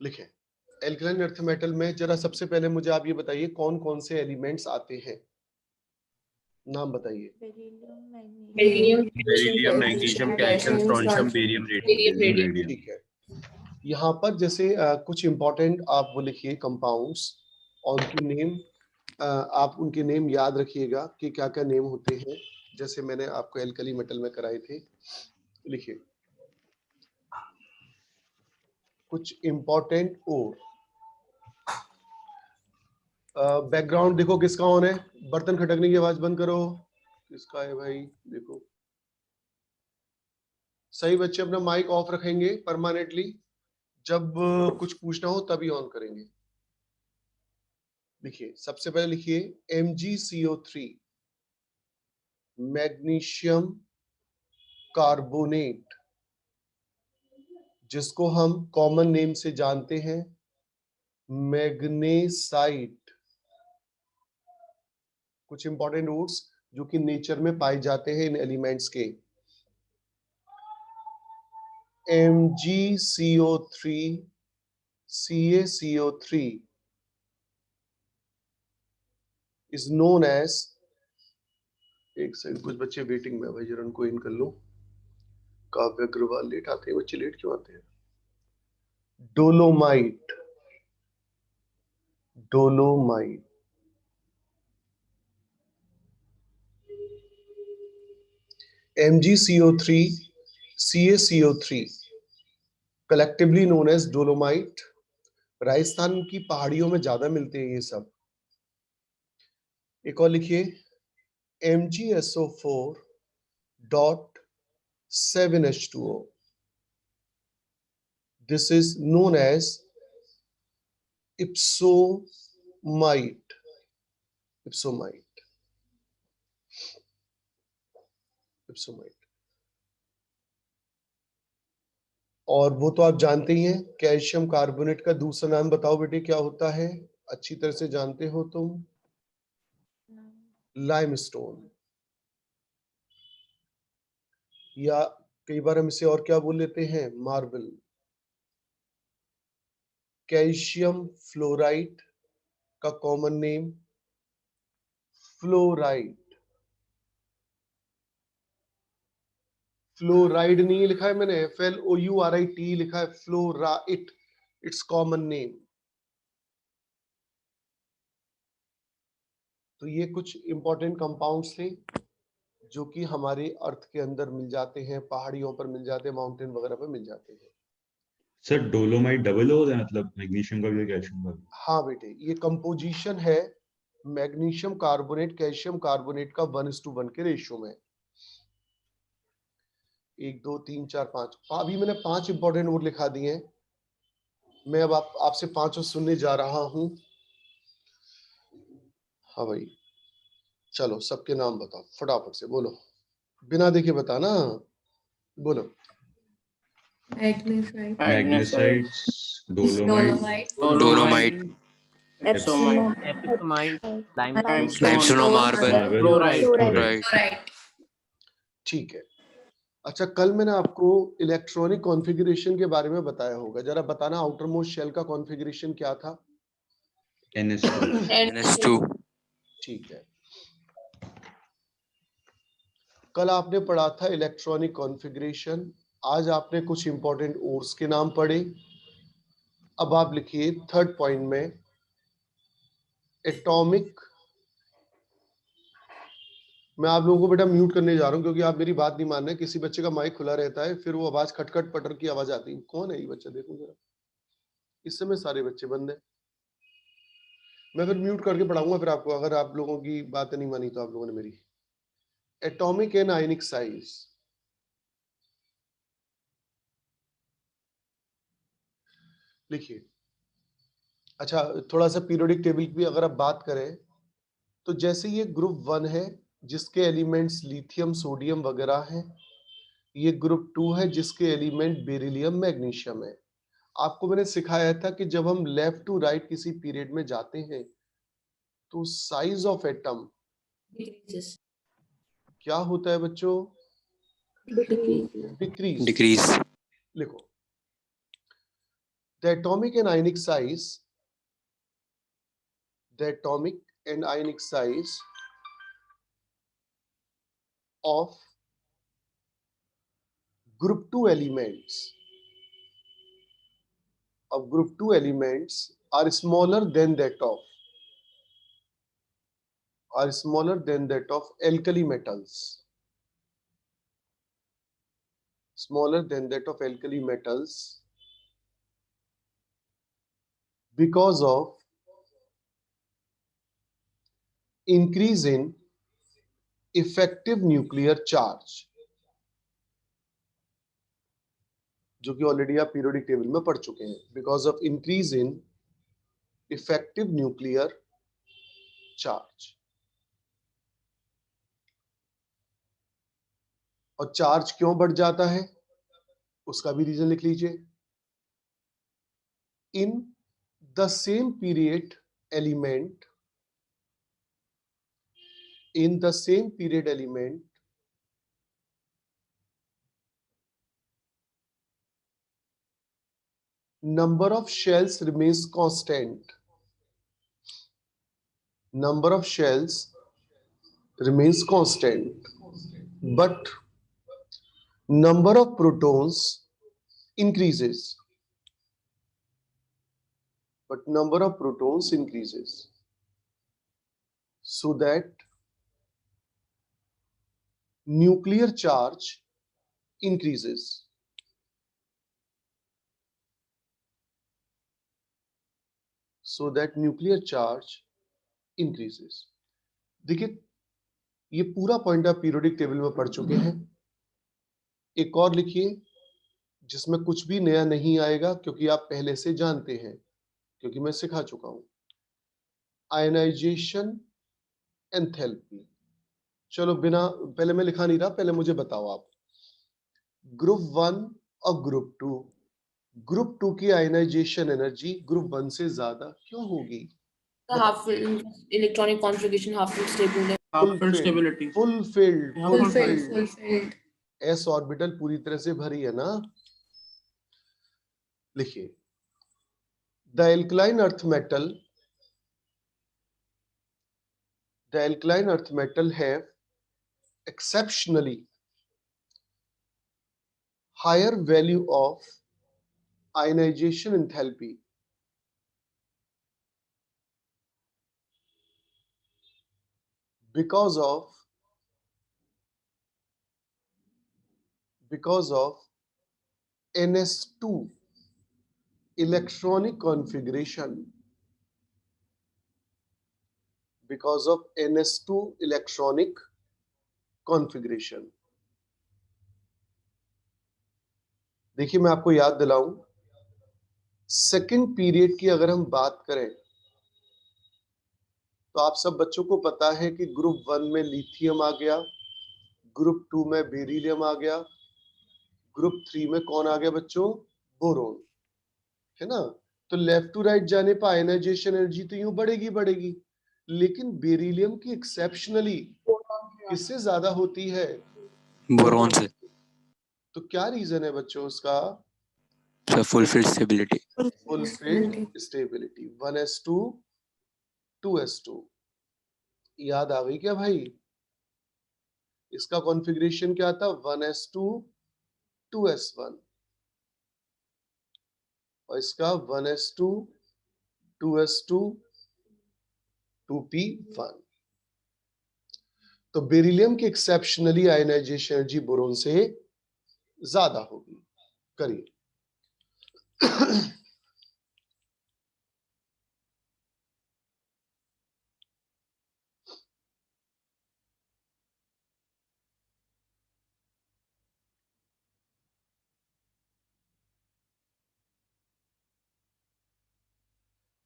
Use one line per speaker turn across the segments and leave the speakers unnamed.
लिखें। Alkaline earth metal में जरा सबसे पहले मुझे आप ये बताइए कौन कौन से एलिमेंट्स आते हैं, नाम बताइए।
Beryllium, magnesium, calcium, strontium, barium, radium.
ठीक है, यहाँ पर जैसे कुछ इंपॉर्टेंट आप वो लिखिए कंपाउंड्स और उनकी नेम, आप उनके नेम याद रखिएगा कि क्या क्या नेम होते हैं, जैसे मैंने आपको एल्कली मेटल में कराए थे। लिखिए कुछ इंपॉर्टेंट और बैकग्राउंड देखो किसका ऑन है, बर्तन खटकने की आवाज बंद करो, किसका है भाई देखो। सही बच्चे अपना माइक ऑफ रखेंगे परमानेंटली, जब कुछ पूछना हो तभी ऑन करेंगे। लिखिए सबसे पहले लिखिए MgCO3 मैग्नीशियम कार्बोनेट, जिसको हम कॉमन नेम से जानते हैं मैग्नेसाइट। कुछ इंपॉर्टेंट रूट्स जो कि नेचर में पाए जाते हैं इन एलिमेंट्स के। MgCO3 CaCO3 is known as, एक सेकंड कुछ बच्चे वेटिंग में, भाई जरा उनको इन कर लो। काव्य अग्रवाल लेट आते हैं, बच्चे लेट क्यों आते हैं। Dolomite, dolomite MgCO3 CaCO3 collectively known as dolomite. Rajasthan की पहाड़ियों में ज्यादा मिलते हैं ये सब। एक और लिखिए MgSO4.7H2O, this is known as epsomite, epsomite, epsomite. और वो तो आप जानते ही हैं, कैल्शियम कार्बोनेट का दूसरा नाम बताओ बेटे क्या होता है, अच्छी तरह से जानते हो तुम। लाइमस्टोन, या कई बार हम इसे और क्या बोल लेते हैं, मार्बल। कैल्शियम फ्लोराइड का कॉमन नेम फ्लोराइड। फ्लोराइड नहीं लिखा है मैंने, FLOURIT लिखा है, फ्लोराइट, इट्स कॉमन नेम। तो ये कुछ इंपॉर्टेंट कंपाउंड्स थे जो कि हमारे अर्थ के अंदर मिल जाते हैं, पहाड़ियों पर मिल जाते हैं, माउंटेन वगैरह पर मिल जाते हैं।
सर डोलोमाइट डबल होता है, मतलब मैग्नीशियम का भी और कैल्शियम का भी?
हाँ बेटे, ये कंपोजिशन है मैग्नीशियम कार्बोनेट कैल्शियम कार्बोनेट का 1:1 के रेशियो में। 1 2 3 4 5, अभी मैंने 5 इंपॉर्टेंट वर्ड लिखा दिए हैं। मैं अब आपसे 5 सुनने जा रहा हूं। हाँ भाई चलो सबके नाम बताओ फटाफट से, बोलो बिना देखे बताना, बोलो।
Magnesite, dolomite,
limestone, marble,
fluoride.
ठीक है, अच्छा कल मैंने आपको इलेक्ट्रॉनिक कॉन्फ़िगरेशन के बारे में बताया होगा, जरा बताना आउटर मोस्ट शेल का कॉन्फ़िगरेशन क्या था।
NH2।
ठीक है, कल आपने पढ़ा था इलेक्ट्रॉनिक कॉन्फ़िगरेशन, आज आपने कुछ इंपॉर्टेंट ओर्स के नाम पढ़े। अब आप लिखिए थर्ड पॉइंट में एटॉमिक, मैं आप लोगों को बेटा म्यूट करने जा रहा हूं क्योंकि आप मेरी बात नहीं मान रहे। किसी बच्चे का माइक खुला रहता है, फिर वो आवाज खटखट पटर की आवाज आती है। कौन है ये बच्चा, देखो जरा, इस समय सारे बच्चे बंद है। मैं फिर म्यूट करके पढ़ाऊंगा फिर आपको, अगर आप लोगों की बात नहीं मानी तो आप लोगों ने मेरी। एटॉमिक एंड आयनिक साइज, लिखिए। अच्छा थोड़ा सा पीरियोडिक टेबल की भी अगर आप बात करें तो जैसे ये ग्रुप 1 है जिसके एलिमेंट्स लिथियम सोडियम वगैरह हैं, ये ग्रुप 2 है जिसके एलिमेंट बेरिलियम मैग्नीशियम है। आपको मैंने सिखाया था कि जब हम लेफ्ट टू राइट किसी पीरियड में जाते हैं तो साइज ऑफ एटम क्या होता है बच्चों, डिक्रीज।
डिक्रीज।
लिखो the atomic and ionic size of group 2 elements are smaller than that of alkali metals, because of increase in effective nuclear charge, जो कि ऑलरेडी आप पीरियोडिक टेबल में पढ़ चुके हैं. Because of increase in effective nuclear charge. और charge क्यों बढ़ जाता है उसका भी रीजन लिख लीजिए. In the same period element number of shells remains constant. But number of protons increases. So that nuclear charge increases. देखिए ये पूरा पॉइंट आप पीरियोडिक टेबल में पढ़ चुके हैं. एक और लिखिए जिसमें कुछ भी नया नहीं आएगा क्योंकि आप पहले से जानते हैं, क्योंकि मैं सिखा चुका हूं. Ionization enthalpy. चलो बिना पहले मैं लिखा नहीं रहा, पहले मुझे बताओ आप. ग्रुप 1 और ग्रुप 2 की आयनाइजेशन एनर्जी ग्रुप 1 से ज्यादा क्यों होगी?
half electronic configuration, half-filled stability.
Fulfilled. s orbital पूरी तरह से भरी है ना. लिखिए the alkaline earth metal have exceptionally higher value of ionization enthalpy because of NS2 electronic configuration. देखिए मैं आपको याद दिलाऊं, सेकंड पीरियड की अगर हम बात करें तो आप सब बच्चों को पता है कि ग्रुप 1 में लिथियम आ गया, ग्रुप 2 में बेरिलियम आ गया, ग्रुप 3 में कौन आ गया बच्चों? बोरोन, है ना. तो लेफ्ट टू राइट जाने पर आयनाइजेशन एनर्जी तो यूं बढ़ेगी, लेकिन बेरिलियम की एक्सेप्शनली किससे ज्यादा होती है?
बोरॉन से.
तो क्या रीजन है बच्चों उसका?
Fulfilled stability.
1s2 2s2. याद आ गई क्या भाई? इसका कॉन्फ़िगरेशन क्या था? 1s2 2s1 और इसका 1s2 2s2 2p1. तो बेरिलियम की एक्सेप्शनली आयनाइजेशन एनर्जी बोरोन से ज्यादा होगी. करिए.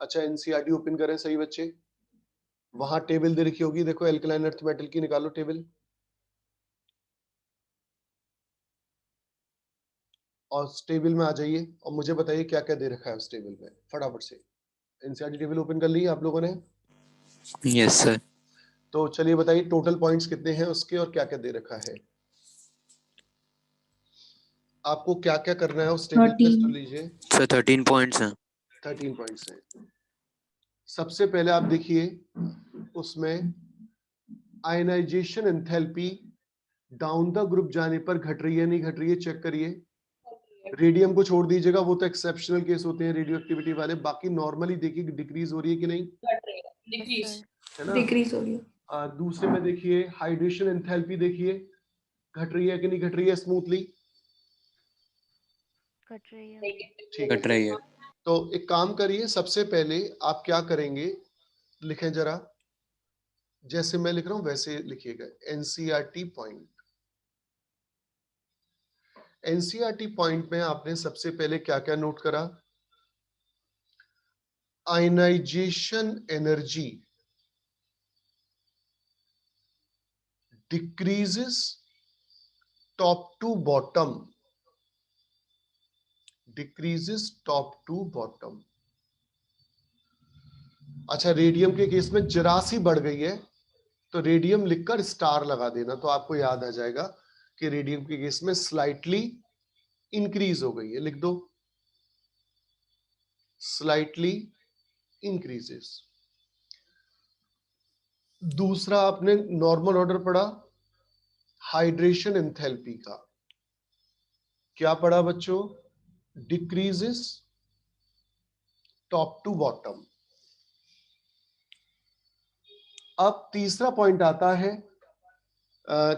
अच्छा एनसीईआरटी ओपन करें सही बच्चे. वहां टेबल दे रखी होगी, देखो एल्कलाइन अर्थ मेटल की, निकालो टेबल और उस टेबल में आ जाइए और मुझे बताइए क्या क्या दे रखा है उस टेबल में फटाफट से. एनसीईआरटी टेबल ओपन कर ली आप लोगों ने?
Yes sir.
तो चलिए बताइए टोटल पॉइंट्स कितने हैं उसके और क्या क्या दे रखा है. आपको क्या क्या करना है उस टेबल पे
13
लीजिए।
सर 13 पॉइंट्स हैं।
13 पॉइंट्स हैं। सबसे पहले आप देखिए उसमें ionization enthalpy down the group जाने पर घट रही है नहीं घट रही है, चेक करिए। रेडियम को छोड़ दीजिएगा, वो तो एक्सेप्शनल केस होते हैं रेडियो एक्टिविटी वाले, बाकी नॉर्मली देखिए डिक्रीज हो रही है कि नहीं,
डिक्रीज
है ना।
डिक्रीज हो रही है।
दूसरे में देखिए हाइड्रेशन एंथैल्पी, देखिए घट रही है कि नहीं घट रही है स्मूथली,
कट रही है।
ठीक
घट
है।
रही है।
तो एक काम करिए, सबसे पहले आप क्या करेंगे, लिखें जरा, जैसे मैं लिख रहा हूं वैसे लिखिएगा। एनसीईआरटी पॉइंट, एनसीईआरटी पॉइंट में आपने सबसे पहले क्या क्या नोट करा, ionization energy decreases top to bottom, decreases top to bottom. अच्छा, रेडियम के केस में जरा सी बढ़ गई है, तो रेडियम लिखकर स्टार लगा देना, तो आपको याद आ जाएगा कि रेडियम के केस में स्लाइटली इंक्रीज हो गई है, लिख दो स्लाइटली इंक्रीजेस। दूसरा आपने नॉर्मल ऑर्डर पढ़ा हाइड्रेशन एंथैल्पी का, क्या पढ़ा बच्चों, डिक्रीजेस टॉप टू बॉटम। अब तीसरा पॉइंट आता है,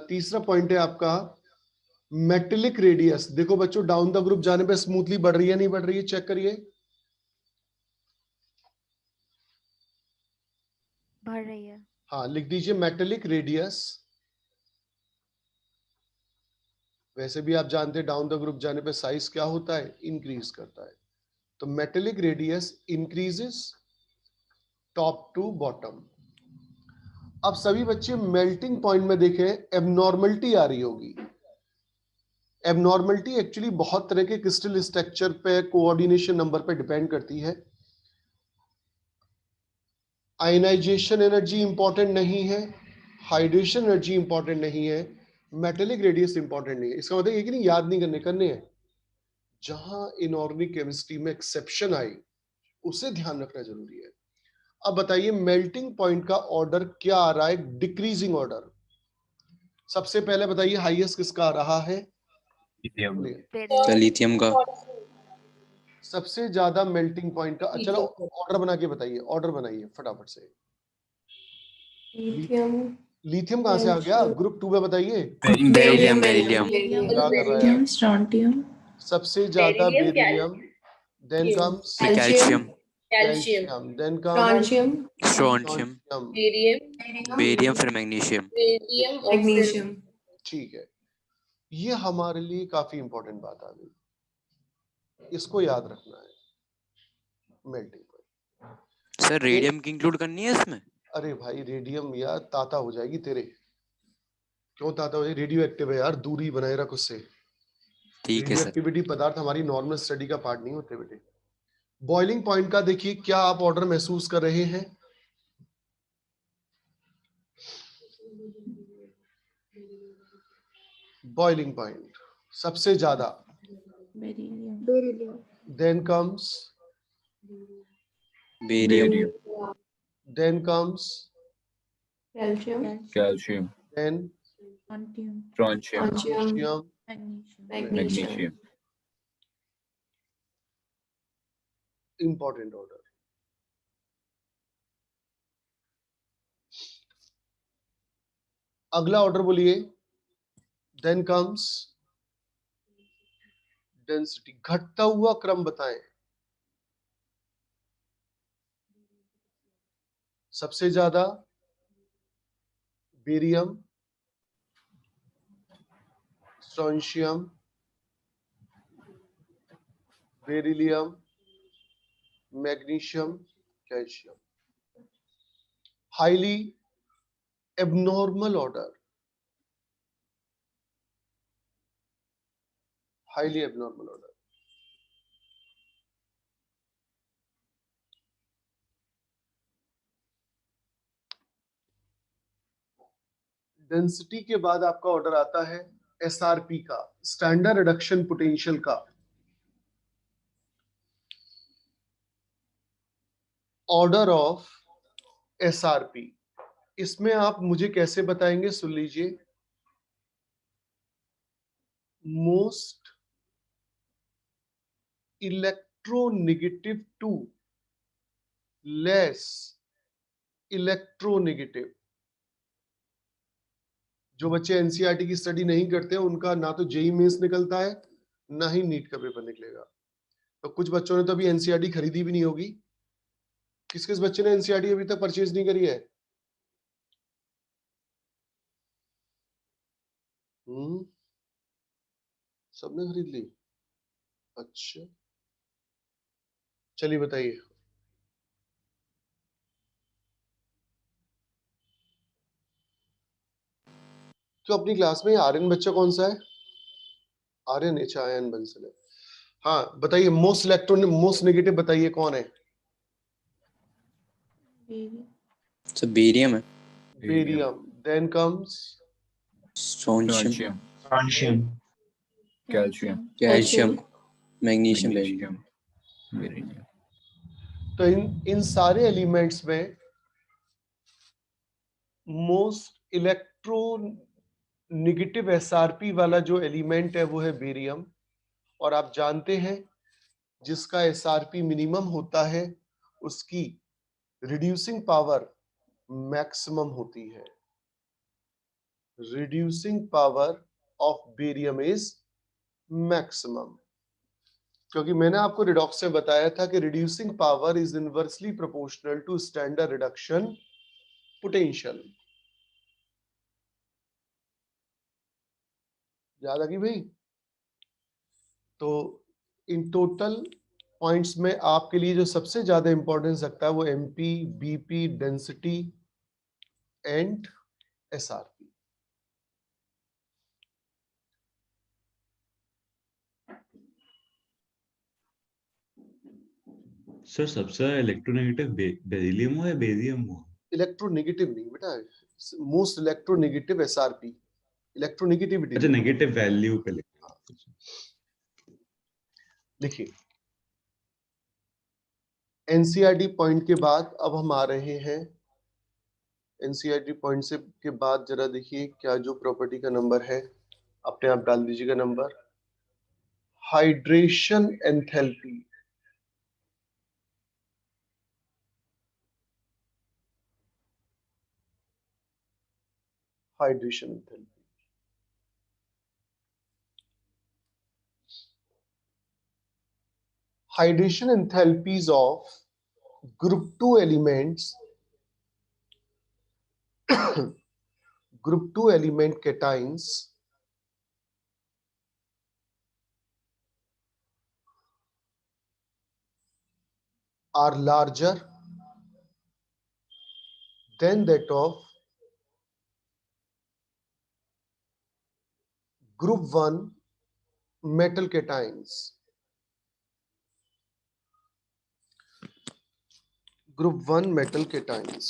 तीसरा पॉइंट है आपका मेटेलिक रेडियस। देखो बच्चों, डाउन द ग्रुप जाने पे स्मूथली बढ़ रही है नहीं बढ़ रही है, चेक करिए।
बढ़ रही है।
हाँ, लिख दीजिए मेटेलिक रेडियस। वैसे भी आप जानते हैं डाउन द ग्रुप जाने पे साइज क्या होता है, इंक्रीज करता है। तो metallic radius increases top to bottom. अब सभी बच्चे मेल्टिंग पॉइंट में देखें, एबनॉर्मलिटी आ रही होगी। एबनॉर्मलिटी एक्चुअली बहुत तरह के क्रिस्टल स्ट्रक्चर पे, कोऑर्डिनेशन नंबर पे डिपेंड करती है। आयनाइजेशन एनर्जी इंपॉर्टेंट नहीं है, हाइड्रेशन एनर्जी इंपॉर्टेंट नहीं है, मेटेलिक रेडियस इंपॉर्टेंट नहीं है। इसका मतलब ये कि नहीं याद नहीं करने हैं। जहां इनऑर्गेनिक केमिस्ट्री में एक्सेप्शन आई उसे ध्यान रखना जरूरी है। अब बताइए मेल्टिंग पॉइंट का ऑर्डर क्या आ रहा है, डिक्रीजिंग ऑर्डर। सबसे पहले बताइए हाईएस्ट किसका आ रहा है,
सर लिथियम का।
सबसे ज्यादा मेल्टिंग पॉइंट का। चलो ऑर्डर बना के बताइए, ऑर्डर बनाइए फटाफट से।
लिथियम,
लिथियम कहां से आ गया, ग्रुप 2 में बताइए।
Beryllium beryllium.
क्या कर रहा है,
स्ट्रोंटियम,
सबसे ज्यादा beryllium, then comes
calcium.
Calcium, then comes
francium,
strontium. Barium फिर मैग्नीशियम।
मैग्नीशियम।
ठीक है, ये हमारे लिए काफी इंपॉर्टेंट बात आ गई, इसको याद रखना है मेल्टिंग पॉइंट।
सर रेडियम की इंक्लूड करनी है इसमें?
अरे भाई रेडियम यार ताता हो जाएगी तेरे, क्यों ताता हो जाएगी, रेडियो एक्टिव है यार, दूरी बनाए रख उससे।
ठीक है
रेडियो
सर।
एक्टिविटी पदार्थ हमारी नॉर्मल स्टडी का पार्ट नहीं होते बेटे। बॉइलिंग पॉइंट का देखिए, क्या आप ऑर्डर महसूस कर रहे हैं, बॉइलिंग पॉइंट सबसे ज्यादा,
beryllium.
Then comes
barium.
Then comes
calcium,
calcium,
then
strontium,
strontium,
strontium,
magnesium.
Magnesium.
Important order. अगला ऑर्डर बोलिए, देन कम्स डेंसिटी, घटता हुआ क्रम बताएं। सबसे ज्यादा barium, strontium, beryllium, magnesium, calcium. Highly abnormal order, highly abnormal order. Density के बाद आपका ऑर्डर आता है एसआरपी का, स्टैंडर्ड रिडक्शन पोटेंशियल का ऑर्डर ऑफ एसआरपी, इसमें आप मुझे कैसे बताएंगे? सुन लीजिए, most electronegative to less electronegative. जो बच्चे एनसीईआरटी की स्टडी नहीं करते हैं उनका ना तो जेईई मेंस निकलता है ना ही नीट का पेपर निकलेगा। तो कुछ बच्चों ने तो अभी एनसीईआरटी खरीदी भी नहीं होगी। किस किस बच्चे ने एनसीईआरटी अभी तक परचेज नहीं करी है? सबने खरीद ली? अच्छा, चलिए बताइए। तो अपनी क्लास में आर्यन बच्चा कौन सा है? आर्यन, अच्छा आयन बंसल है। हाँ बताइए, मोस्ट इलेक्ट्रॉन मोस्ट नेगेटिव बताइए कौन है?
सर बेरियम है।
Barium. Then comes
strontium,
francium,
calcium, magnesium,
Magnesium.
तो इन सारे एलिमेंट्स में मोस्ट इलेक्ट्रो नेगेटिव एसआरपी वाला जो एलिमेंट है वो है बेरियम। और आप जानते हैं जिसका एसआरपी मिनिमम होता है उसकी रिड्यूसिंग पावर मैक्सिमम होती है। Reducing power of barium is maximum, क्योंकि मैंने आपको रिडॉक्स में बताया था कि reducing power is inversely proportional to standard reduction potential. याद आ गई भाई? तो इन टोटल पॉइंट्स में आपके लिए जो सबसे ज्यादा इंपॉर्टेंस रखता है वो MP, BP, density and SRP.
Sir सबसे इलेक्ट्रोनेगेटिव बेरिलियम हो या बेरियम हो?
इलेक्ट्रोनेगेटिव नहीं बेटा, मोस्ट इलेक्ट्रोनेगेटिव एसआरपी, इलेक्ट्रोनेगेटिविटी
अच्छा,
नहीं।
नेगेटिव वैल्यू पे लिखा।
देखिए, एनसीईआरटी पॉइंट के बाद अब हम आ रहे हैं एनसीईआरटी पॉइंट से के बाद जरा देखिए क्या जो प्रॉपर्टी का नंबर है, अपने आप डाल दीजिएगा number. Hydration enthalpy, hydration enthalpy. Hydration enthalpies of group 2 elements group 2 element cations are larger than that of group 1 metal cations. Group 1 metal cations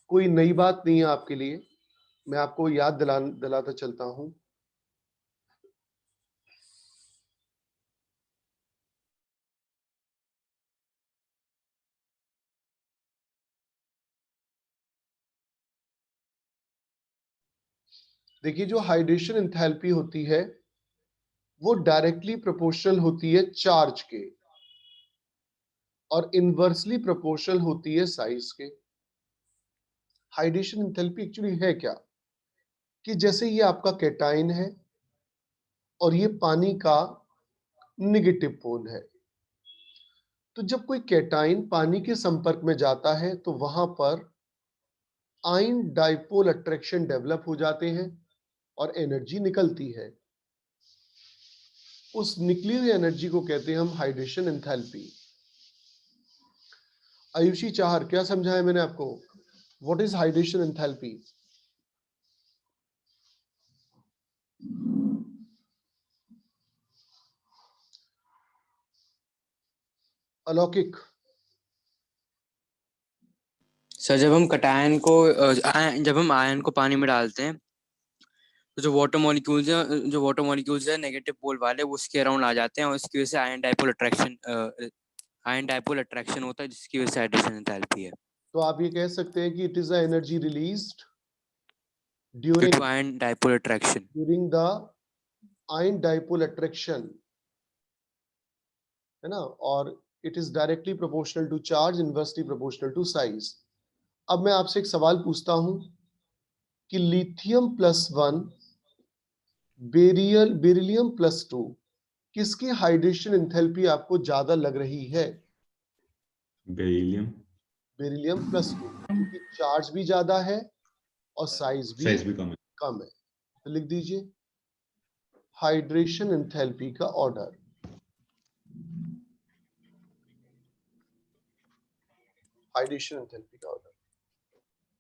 कोई नई बात नहीं है आपके लिए, मैं आपको याद दिलाता चलता हूं। देखिए, जो हाइड्रेशन एंथैल्पी होती है वो डायरेक्टली प्रोपोर्शनल होती है चार्ज के और इनवर्सली प्रोपोर्शनल होती है साइज के। हाइड्रेशन एंथैल्पी एक्चुअली है क्या कि जैसे ये आपका केटाइन है और ये पानी का नेगेटिव पोल है, तो जब कोई केटाइन पानी के संपर्क में जाता है तो वहां पर आयन डाइपोल अट्रैक्शन डेवलप हो जाते हैं और एनर्जी निकलती है। उस निकली हुई एनर्जी को कहते हैं हम हाइड्रेशन एंथैल्पी। आयुषी चाहर, क्या समझाया मैंने आपको? What is hydration enthalpy? अलौकिक।
सर जब हम कटायन को जब हम आयन को पानी में डालते हैं तो जो वाटर मॉलिक्यूल्स है नेगेटिव पोल वाले वो उसके अराउंड आ जाते हैं और इसकी वजह से आयन डाइपोल अट्रैक्शन होता है जिसकी वजह से हाइड्रेशन एंथैल्पी है।
तो आप ये कह सकते हैं कि it is the energy released
due
during
to ion dipole attraction.
The ion dipole attraction, है ना, और it is directly proportional to charge, inversely proportional to size. अब मैं आपसे एक सवाल पूछता हूं कि लिथियम +1 बेरिलियम +2 किसकी हाइड्रेशन एंथैल्पी आपको ज्यादा लग रही है?
बेरिलियम।
बेरिलियम +2, क्योंकि चार्ज भी ज्यादा है और साइज भी
कम है।
कम है। तो लिख दीजिए हाइड्रेशन एंथैल्पी का ऑर्डर। हाइड्रेशन एंथैल्पी का ऑर्डर,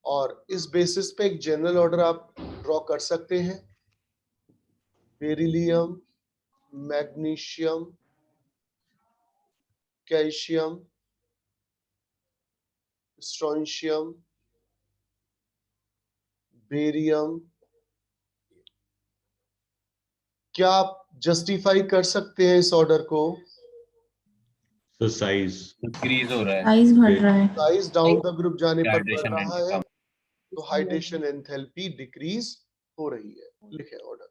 और इस बेसिस पे एक जनरल ऑर्डर आप ड्रॉ कर सकते हैं। Beryllium, magnesium, calcium, strontium, barium. क्या आप जस्टिफाई कर सकते हैं इस ऑर्डर को?
तो साइज
इंक्रीज हो रहा है,
साइज बढ़ रहा है।
साइज डाउन द ग्रुप जाने पर बढ़
हाइड्रेशन
रहा है,
कम।
तो हाइड्रेशन एंथैल्पी डिक्रीज हो रही है। लिखे ऑर्डर।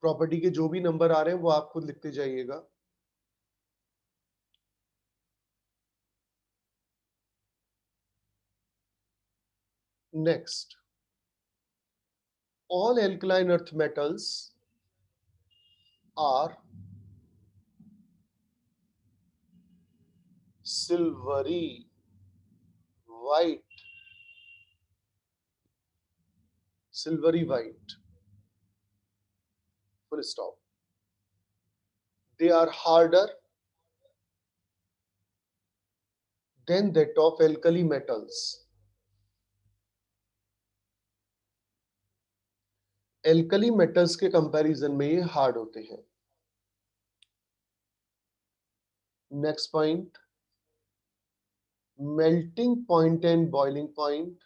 प्रॉपर्टी के जो भी नंबर आ रहे हैं वो आप खुद लिखते जाइएगा। Next, all alkaline earth metals are silvery white, full stop. They are harder than that of alkali metals. Alkali metals के कंपैरिजन में ये हार्ड होते हैं। Next point, melting point and boiling point.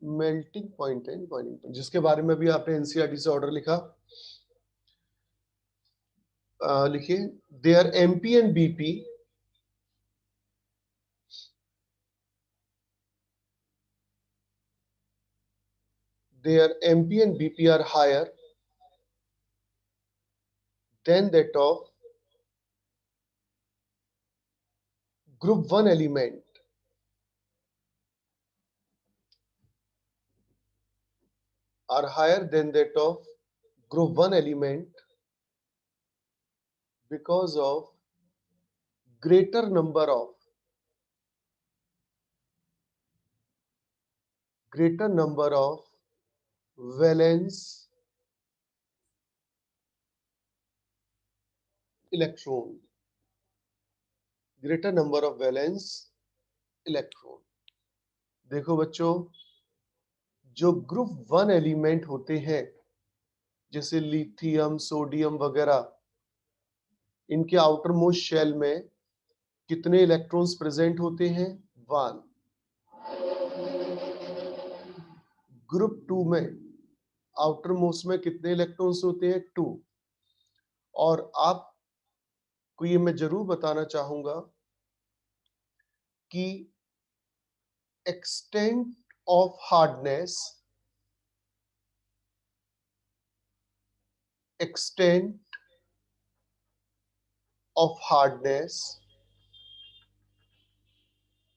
Melting point and boiling point, जिसके बारे में भी आपने एनसीईआरटी से ऑर्डर लिखा। लिखिए, their MP and BP their MP and BP are higher than that of group 1 element are higher than that of group 1 element because of greater number of valence electron, greater number of valence electron। देखो बच्चों, जो group 1 element होते हैं जैसे lithium, sodium वगैरह, इनके outer most shell में कितने इलेक्ट्रॉन्स प्रेजेंट होते हैं? 1। ग्रुप 2 में आउटर मोस्ट में कितने इलेक्ट्रॉन्स होते हैं? 2। और आपको ये मैं जरूर बताना चाहूंगा कि extent of hardness,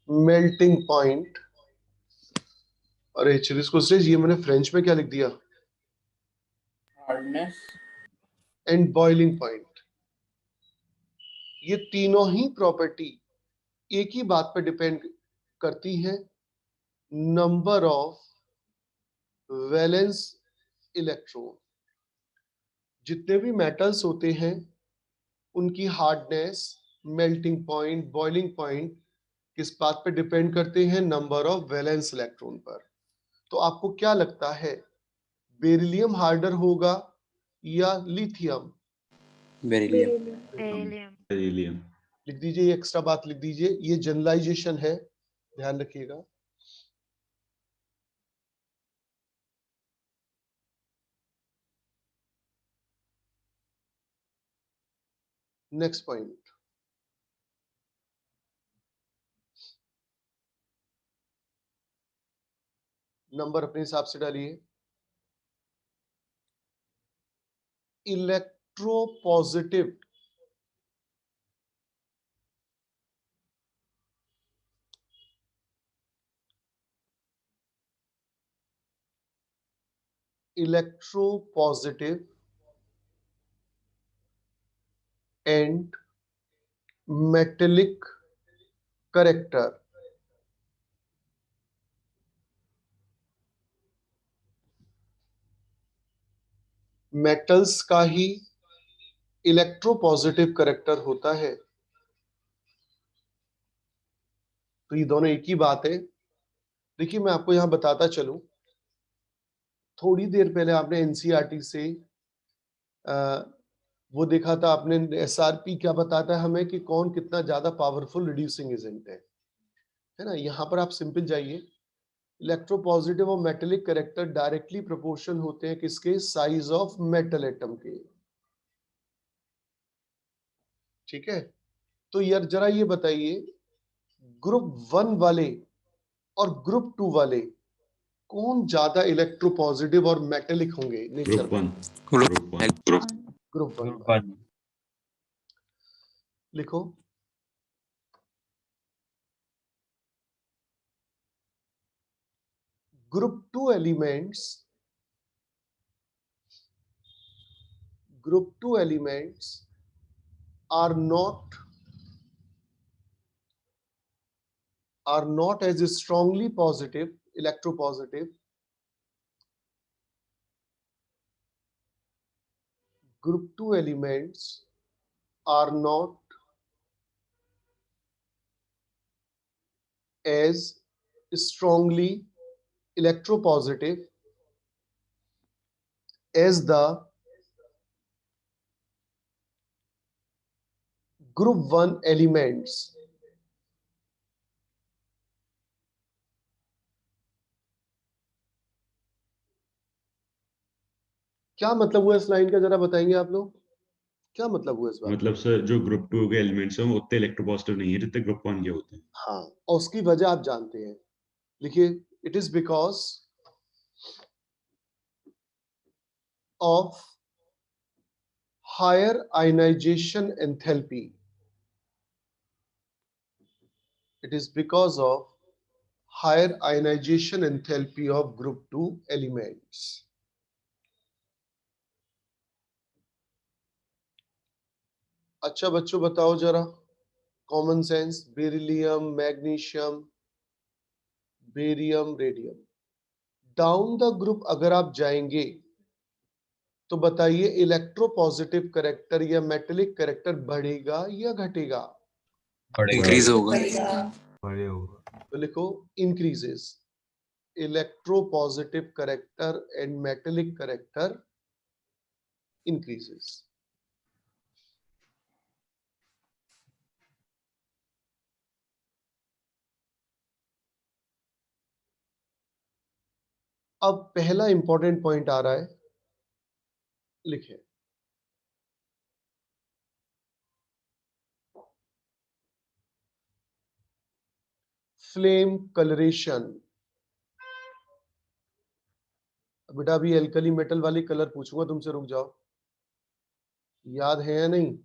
melting point, अरे इसको स्टेज, ये मैंने फ्रेंच में क्या लिख दिया?
हार्डनेस
एंड बॉइलिंग पॉइंट, ये तीनों ही प्रॉपर्टी एक ही बात पर डिपेंड करती है, नंबर ऑफ वैलेंस इलेक्ट्रॉन। जितने भी मेटल्स होते हैं उनकी hardness, melting point, boiling point किस बात पे डिपेंड करते हैं? नंबर ऑफ वैलेंस इलेक्ट्रॉन पर। तो आपको क्या लगता है, बेरिलियम हार्डर होगा या लिथियम?
बेरिलियम।
Beryllium.
बेरिलियम।
लिख दीजिए, ये एक्स्ट्रा बात लिख दीजिए, ये जनरलाइजेशन है, ध्यान रखिएगा। नेक्स्ट पॉइंट, नंबर अपने हिसाब से डालिए। Electropositive electropositive and metallic character metals का ही इलेक्ट्रोपॉजिटिव करेक्टर होता है। तो ये दोनों एक ही बात है। देखिए, मैं आपको यहां बताता चलूं, थोड़ी देर पहले आपने एनसीईआरटी से वो देखा था आपने, एसआरपी क्या बताता है हमें कि कौन कितना ज्यादा पावरफुल रिड्यूसिंग एजेंट है ना। यहां पर आप सिंपल जाइए, इलेक्ट्रोपॉजिटिव और मेटेलिक करेक्टर डायरेक्टली प्रोपोर्शन होते हैं किसके, साइज ऑफ मेटल एटम के। ठीक है, तो यार जरा ये बताइए, ग्रुप 1 वाले और ग्रुप 2 वाले कौन ज्यादा इलेक्ट्रोपॉजिटिव और मेटेलिक होंगे नेचर
ग्रुप
में?
1। ग्रुप 1।
Group 1
group 1।
लिखो, group 2 elements, group 2 elements are not as strongly positive, electropositive. Group 2 elements are not as strongly electropositive as the group 1 elements. क्या मतलब हुआ इस लाइन का, जरा बताएंगे आप लोग, क्या मतलब हुआ इस बात?
मतलब सर, जो ग्रुप 2 के एलिमेंट्स हैं वो उतने इलेक्ट्रोपॉजिटिव नहीं है जितने ग्रुप 1 के होते हैं।
हाँ, और उसकी वजह आप जानते हैं, लिखिए, it is because of higher ionization enthalpy. It is because of higher ionization enthalpy of group 2 elements. अच्छा बच्चों बताओ जरा, common sense, beryllium, magnesium, barium, radium, down the group अगर आप जाएंगे तो बताइए इलेक्ट्रोपॉजिटिव करेक्टर या मेटेलिक करेक्टर बढ़ेगा या घटेगा?
इंक्रीज होगा।
बड़े होगा।
तो लिखो, increases, electropositive character and metallic character increases. अब पहला इंपॉर्टेंट पॉइंट आ रहा है, लिखे, फ्लेम कलरेशन। बेटा अभी एल्कली मेटल वाली कलर पूछूंगा तुमसे, रुक जाओ, याद है या नहीं?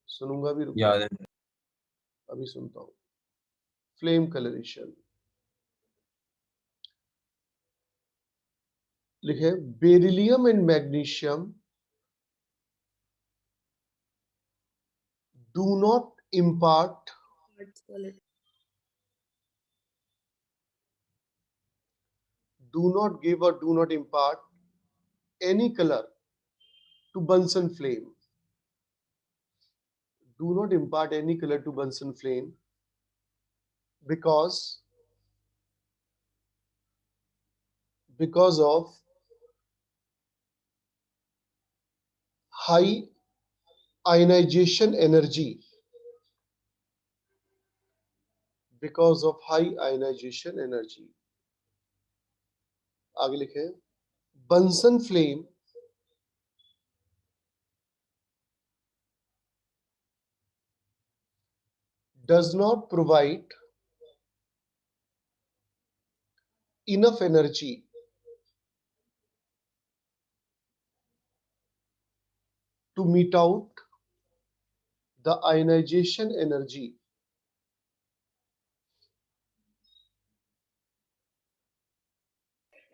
सुनूंगा भी, रुक जाओ,
याद है।
अभी सुनता हूं। फ्लेम कलरेशन लिखे, beryllium and magnesium do not impart do not impart any color to Bunsen flame. Do not impart any color to Bunsen flame because of high ionization energy, because of high ionization energy. आगे लिखे, Bunsen flame does not provide enough energy to meet out the ionization energy.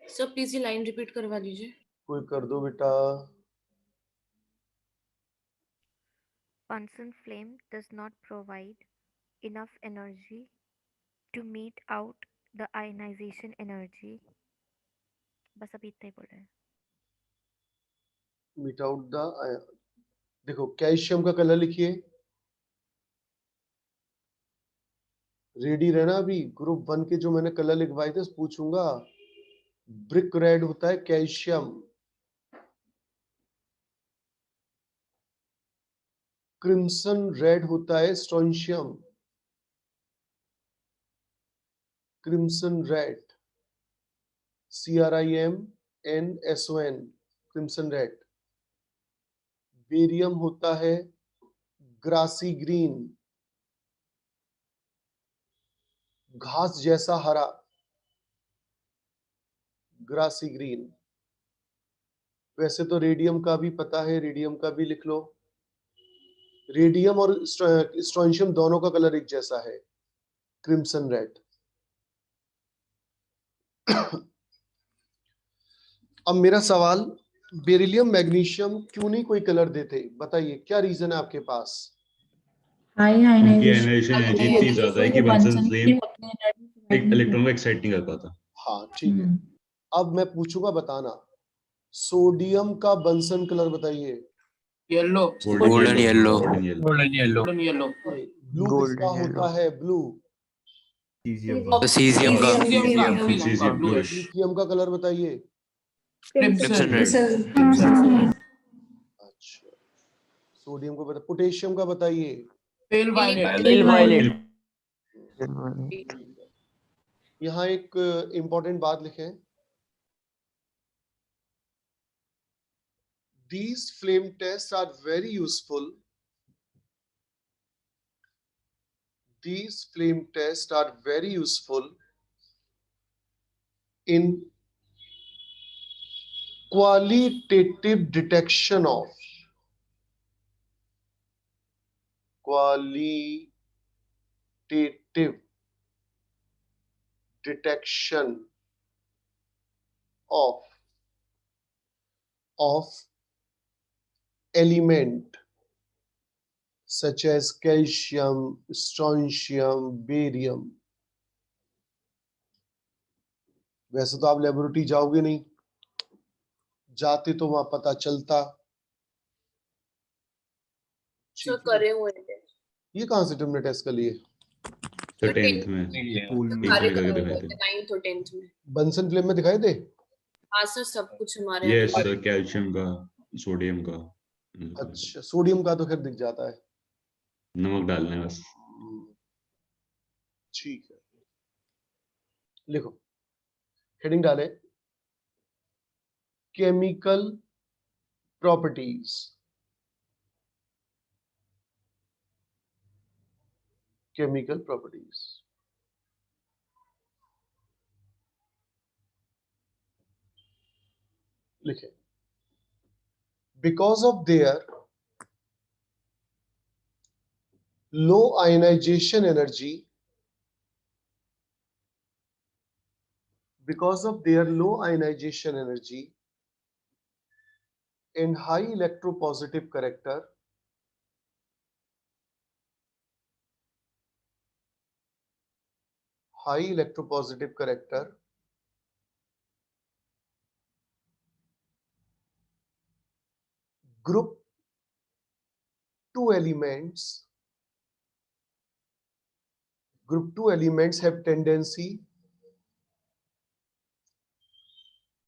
Sir please ये line repeat करवा लीजिए।
कोई कर दो बेटा।
Bunsen flame does not provide enough energy to meet out the ionization energy. बस अभी इतना ही बोल रहे हैं।
मीट आउट द, देखो कैल्शियम का कलर लिखिए, रेडी रहना। अभी ग्रुप 1 के जो मैंने कलर लिखवाए थे पूछूंगा। ब्रिक रेड होता है कैल्शियम, क्रिम्सन रेड होता है strontium, crimson red, CRIMNSON, crimson red. Barium होता है ग्रासी ग्रीन, घास जैसा हरा, ग्रासी ग्रीन। वैसे तो रेडियम का भी पता है, रेडियम का भी लिख लो। रेडियम और स्ट्रोंशियम दोनों का कलर एक जैसा है, क्रिम्सन रेड। अब मेरा सवाल, बेरिलियम मैग्नीशियम क्यों नहीं कोई कलर देते, बताइए क्या रीजन है आपके पास?
हाई
उनकी
आयनाइजेशन
ionization energy इतनी ज्यादा है कि Bunsen flame एक इलेक्ट्रॉन को एक्साइट नहीं कर पाता।
हाँ ठीक है। अब मैं पूछूंगा, बताना सोडियम का बंसन कलर बताइए।
Yellow.
Golden yellow.
golden yellow।
Golden yellow. Golden yellow.
Blue किसका होता है? ब्लू।
तो cesium का
Cesium bluish।
लिथियम का कलर बताइए।
Crimson red.
अच्छा, सोडियम को बता, पोटेशियम का बताइए।
पेल वायलेट।
Pale violet.
यहाँ एक इंपॉर्टेंट बात लिखें, these flame tests are very useful. These flame tests are very useful in qualitative detection of element such as calcium, strontium, barium. वैसे तो आप लेबोरेटरी जाओगे नहीं, जाते तो वहां पता चलता।
सर करे हुए हैं।
ये कहां से तुमने टेस्ट कर लिए?
तो 10th में
स्कूल में
सारे
करके
करे
दिखाए
हुए
थे।
थे 9th और 10th में।
बंसन फ्लेम में दिखाए थे?
हाँ सर सब कुछ हमारे
यस सर, कैल्शियम का, सोडियम का।
अच्छा, सोडियम का तो खैर दिख जाता है,
नमक डालना है बस।
ठीक है। लिखो, हेडिंग डाले, केमिकल प्रॉपर्टीज। केमिकल प्रॉपर्टीज लिखे, because of their low ionization energy, because of their low ionization energy and high electropositive character, group 2 elements have tendency